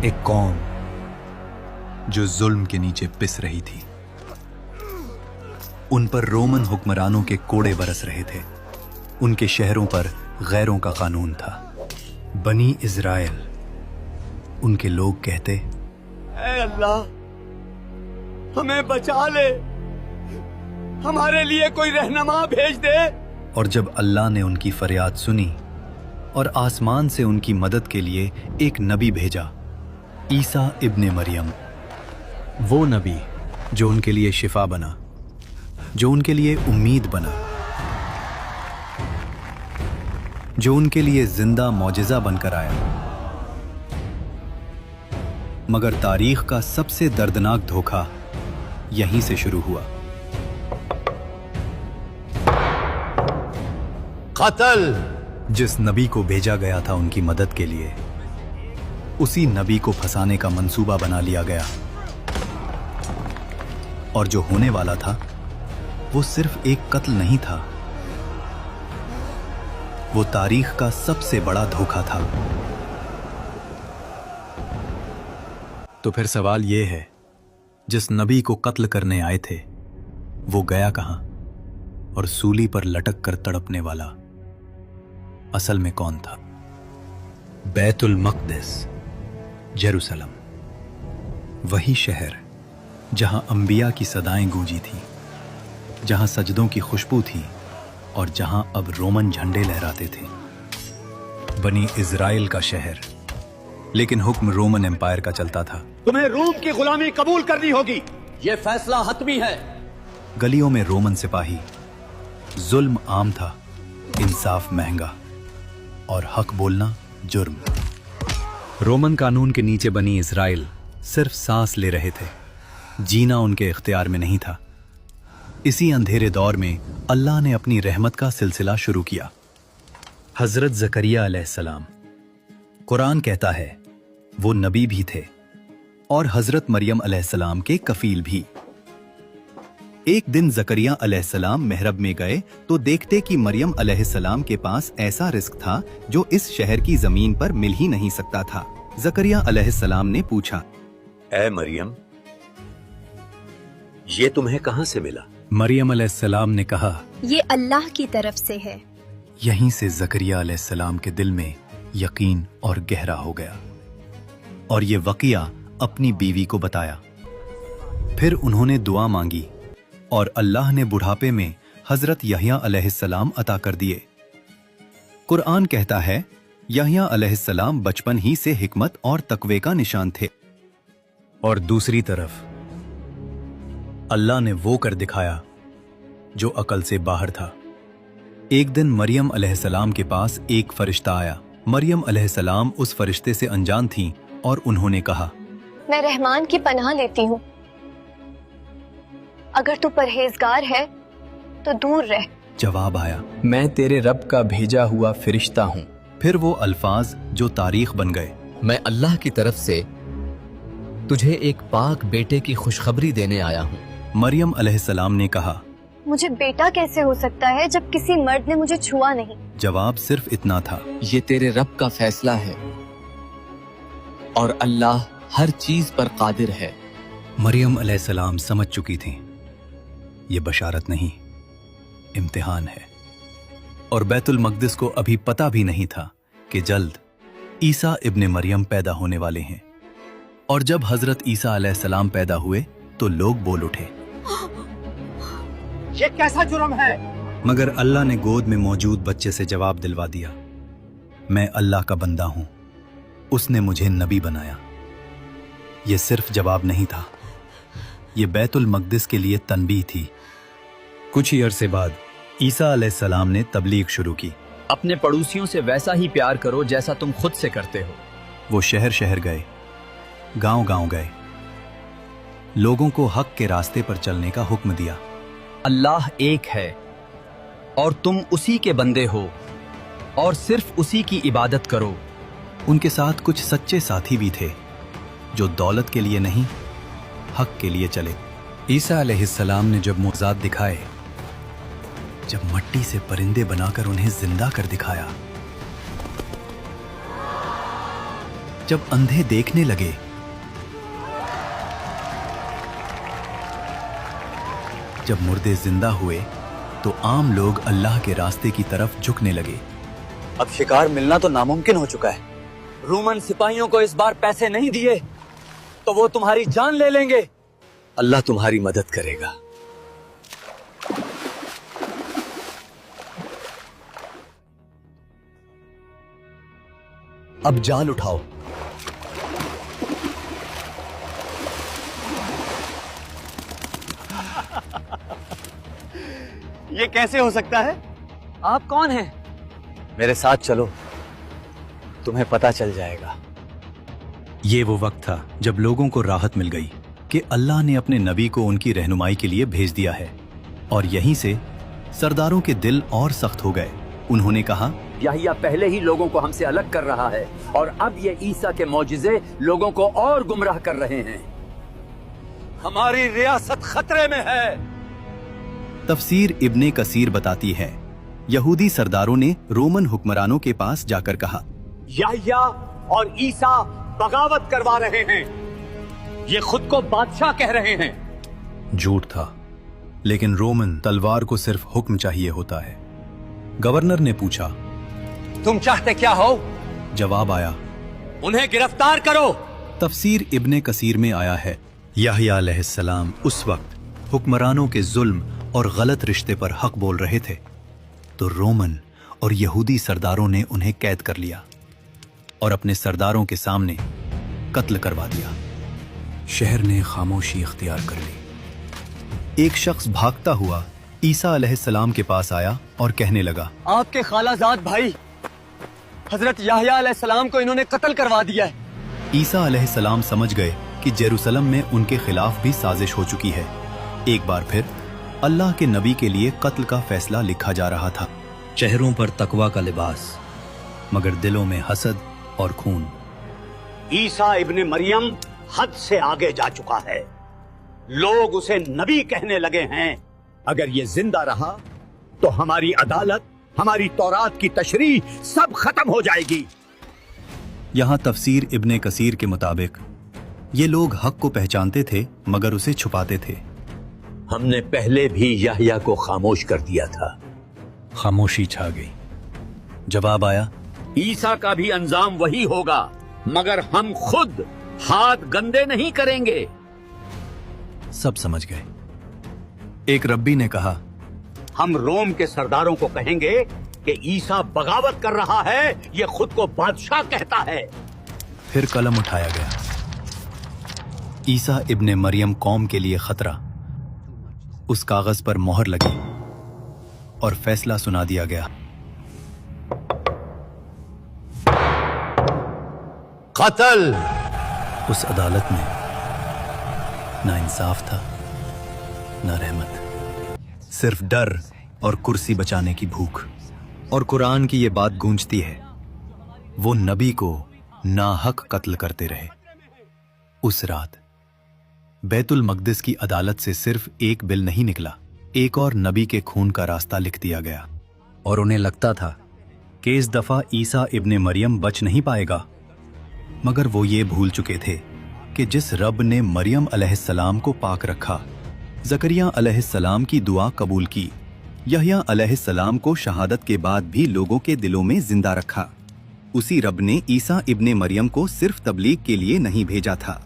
एक कौम जो जुल्म के नीचे पिस रही थी। उन पर रोमन हुक्मरानों के कोड़े बरस रहे थे। उनके शहरों पर गैरों का कानून था। बनी इज़राइल, उनके लोग कहते, ऐ अल्लाह, हमें बचा ले, हमारे लिए कोई रहनुमा भेज दे। और जब अल्लाह ने उनकी फरियाद सुनी और आसमान से उनकी मदद के लिए एक नबी भेजा, ईसा इब्ने मरियम, वो नबी जो उनके लिए शिफा बना, जो उनके लिए उम्मीद बना, जो उनके लिए जिंदा मौजिज़ा बनकर आया। मगर तारीख का सबसे दर्दनाक धोखा यहीं से शुरू हुआ। कत्ल। जिस नबी को भेजा गया था उनकी मदद के लिए, उसी नबी को फंसाने का मंसूबा बना लिया गया। और जो होने वाला था वो सिर्फ एक कत्ल नहीं था, वो तारीख का सबसे बड़ा धोखा था। तो फिर सवाल यह है, जिस नबी को कत्ल करने आए थे वो गया कहां? और सूली पर लटक कर तड़पने वाला असल में कौन था? बैतुल मक़दिस, जेरूसलम, वही शहर जहां अंबिया की सदाएं गूंजी थी, जहां सजदों की खुशबू थी और जहां अब रोमन झंडे लहराते थे। बनी इज़राइल का शहर, लेकिन हुक्म रोमन एम्पायर का चलता था। तुम्हें रूम की गुलामी कबूल करनी होगी, ये फैसला हतमी है। गलियों में रोमन सिपाही, जुल्म आम था, इंसाफ महंगा और हक बोलना जुर्म। रोमन कानून के नीचे बनी इज़राइल सिर्फ सांस ले रहे थे, जीना उनके इख्तियार में नहीं था। इसी अंधेरे दौर में अल्लाह ने अपनी रहमत का सिलसिला शुरू किया। हजरत ज़करिया अलैहिस्सलाम, कुरान कहता है वो नबी भी थे और हजरत मरियम अलैहिस्सलाम के कफील भी। एक दिन ज़करिया अलैहिस्सलाम महरब में गए तो देखते कि मरियम अलैहिस्सलाम के पास ऐसा रिस्क था जो इस शहर की जमीन पर मिल ही नहीं सकता था। ज़करिया अलैहिस्सलाम ने पूछा, ऐ मरियम, ये तुम्हें कहां से मिला? मरियम अलैहिस्सलाम ने कहा, ये अल्लाह की तरफ से है। यहीं से ज़करिया अलैहिस्सलाम के दिल में यकीन और गहरा हो गया और ये वक़िया अपनी बीवी को बताया। फिर उन्होंने दुआ मांगी और अल्लाह ने बुढ़ापे में हजरत यहया अलैहिस्सलाम अता कर दिए। कुरान कहता है यहया अलैहिस्सलाम बचपन ही से हिकमत और तकवे का निशान थे। और दूसरी तरफ अल्लाह ने वो कर दिखाया जो अकल से बाहर था। एक दिन मरियम अलैहिस्सलाम के पास एक फरिश्ता आया। मरियम अलैहिस्सलाम उस फरिश्ते से अनजान थीं और उन्होंने कहा, मैं रहमान की पनाह लेती हूँ, अगर तू परहेजगार है तो दूर रह। जवाब आया, मैं तेरे रब का भेजा हुआ फरिश्ता हूँ। फिर वो अल्फाज जो तारीख बन गए, मैं अल्लाह की तरफ से तुझे एक पाक बेटे की खुशखबरी देने आया हूँ। मरियम अलैहिस्सलाम ने कहा, मुझे बेटा कैसे हो सकता है जब किसी मर्द ने मुझे छुआ नहीं? जवाब सिर्फ इतना था, ये तेरे रब का फैसला है और अल्लाह हर चीज पर कादिर है। मरियम अलैहिस्सलाम समझ चुकी थीं, ये बशारत नहीं, इम्तिहान है। और बैतुल मक़दिस को अभी पता भी नहीं था कि जल्द ईसा इब्ने मरियम पैदा होने वाले हैं। और जब हजरत ईसा अलैहिस्सलाम पैदा हुए तो लोग बोल उठे, ये कैसा जुर्म है? मगर अल्लाह ने गोद में मौजूद बच्चे से जवाब दिलवा दिया, मैं अल्लाह का बंदा हूं, उसने मुझे नबी बनाया। यह सिर्फ जवाब नहीं था, यह बैतुल मक़दिस के लिए तनबीह थी। कुछ ही अरसे बाद ईसा अलैहिस्सलाम ने तबलीग शुरू की। अपने पड़ोसियों से वैसा ही प्यार करो जैसा तुम खुद से करते हो। वो शहर शहर गए, गांव गांव गए, लोगों को हक के रास्ते पर चलने का हुक्म दिया। अल्लाह एक है और तुम उसी के बंदे हो और सिर्फ उसी की इबादत करो। उनके साथ कुछ सच्चे साथी भी थे जो दौलत के लिए नहीं, हक के लिए चले। ईसा अलैहिस्सलाम ने जब मुआज़ात दिखाए, जब मट्टी से परिंदे बनाकर उन्हें जिंदा कर दिखाया, जब अंधे देखने लगे, जब मुर्दे जिंदा हुए, तो आम लोग अल्लाह के रास्ते की तरफ झुकने लगे। अब शिकार मिलना तो नामुमकिन हो चुका है। रोमन सिपाहियों को इस बार पैसे नहीं दिए तो वो तुम्हारी जान ले लेंगे। अल्लाह तुम्हारी मदद करेगा। अब जाल उठाओ। ये कैसे हो सकता है? आप कौन हैं? मेरे साथ चलो, तुम्हें पता चल जाएगा। ये वो वक्त था जब लोगों को राहत मिल गई कि अल्लाह ने अपने नबी को उनकी रहनुमाई के लिए भेज दिया है, और यहीं से सरदारों के दिल और सख्त हो गए। उन्होंने कहा, याहिया पहले ही लोगों को हमसे अलग कर रहा है और अब ये ईसा के मौजिजे लोगों को और गुमराह कर रहे हैं। हमारी रियासत खतरे में है। तफसीर इब्ने कसीर बताती है, यहूदी सरदारों ने रोमन हुक्मरानों के पास जाकर कहा, याहिया और ईसा बगावत करवा रहे हैं। ये खुद को बादशाह कह रहे हैं। झूठ था, लेकिन रोमन तलवार को सिर्फ हुक्म चाहिए होता है। गवर्नर ने पूछा, तुम चाहते क्या हो? जवाब आया, उन्हें गिरफ्तार करो। तफसीर इब्ने कसीर में आया है, याहिया अलैहिस्सलाम उस वक्त हुक्मरानों के जुल्म और गलत रिश्ते पर हक बोल रहे थे, तो रोमन और यहूदी सरदारों ने उन्हें कैद कर लिया और अपने सरदारों के सामने कत्ल करवा दिया। शहर ने खामोशी इख्तियार कर ली। एक शख्स भागता हुआ ईसा अलैहिस्सलाम के पास आया और कहने लगा, आपके खालाजाद भाई हजरत याहिया अलैहिस्सलाम को इन्होंने कत्ल करवा दिया है। ईसा अलैहिस्सलाम समझ गए कि जेरूसलम में उनके खिलाफ भी साजिश हो चुकी है। एक बार फिर अल्लाह के नबी के लिए कत्ल का फैसला लिखा जा रहा था। चेहरों पर तकवा का लिबास, मगर दिलों में हसद और खून। ईसा इब्ने मरियम हद से आगे जा चुका है। लोग उसे नबी कहने लगे हैं। अगर ये जिंदा रहा तो हमारी अदालत, हमारी तौरात की तशरीह सब खत्म हो जाएगी। यहाँ तफसीर इब्ने कसीर के मुताबिक ये लोग हक को पहचानते थे मगर उसे छुपाते थे। हमने पहले भी याहिया को खामोश कर दिया था। खामोशी छा गई। जवाब आया, ईसा का भी अंजाम वही होगा, मगर हम खुद हाथ गंदे नहीं करेंगे। सब समझ गए। एक रब्बी ने कहा, हम रोम के सरदारों को कहेंगे कि ईसा बगावत कर रहा है, ये खुद को बादशाह कहता है। फिर कलम उठाया गया। ईसा इब्ने मरियम कौम के लिए खतरा, उस कागज पर मोहर लगी और फैसला सुना दिया गया। कत्ल। उस अदालत में ना इंसाफ था, ना रहमत, सिर्फ डर और कुर्सी बचाने की भूख। और कुरान की ये बात गूंजती है, वो नबी को नाहक कत्ल करते रहे। उस रात बैतुल मकदिस की अदालत से सिर्फ एक बिल नहीं निकला, एक और नबी के खून का रास्ता लिख दिया गया। और उन्हें लगता था कि इस दफा ईसा इब्ने मरियम बच नहीं पाएगा, मगर वो ये भूल चुके थे कि जिस रब ने मरियम अलैहिस्सलाम को पाक रखा, ज़करिया अलैहिस्सलाम की दुआ कबूल की, यहया अलैहिस्सलाम को शहादत के बाद भी लोगों के दिलों में जिंदा रखा, उसी रब ने ईसा इब्ने मरियम को सिर्फ तबलीग के लिए नहीं भेजा था,